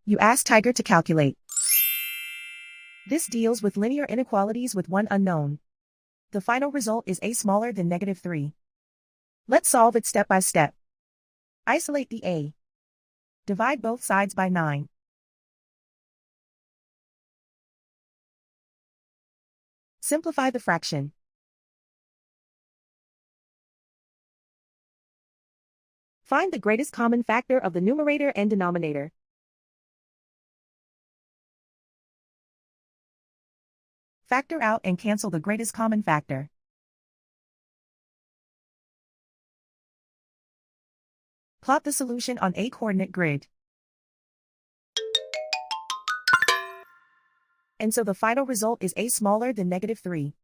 You ask Tiger to calculate. This deals with linear inequalities with one unknown. The final result is a smaller than -3. Let's solve it step by step. Isolate the a. Divide both sides by 9. Simplify the fraction. Find the greatest common factor of the numerator and denominator. Factor out and cancel the greatest common factor. Plot the solution on a coordinate grid. And so the final result is a smaller than -3.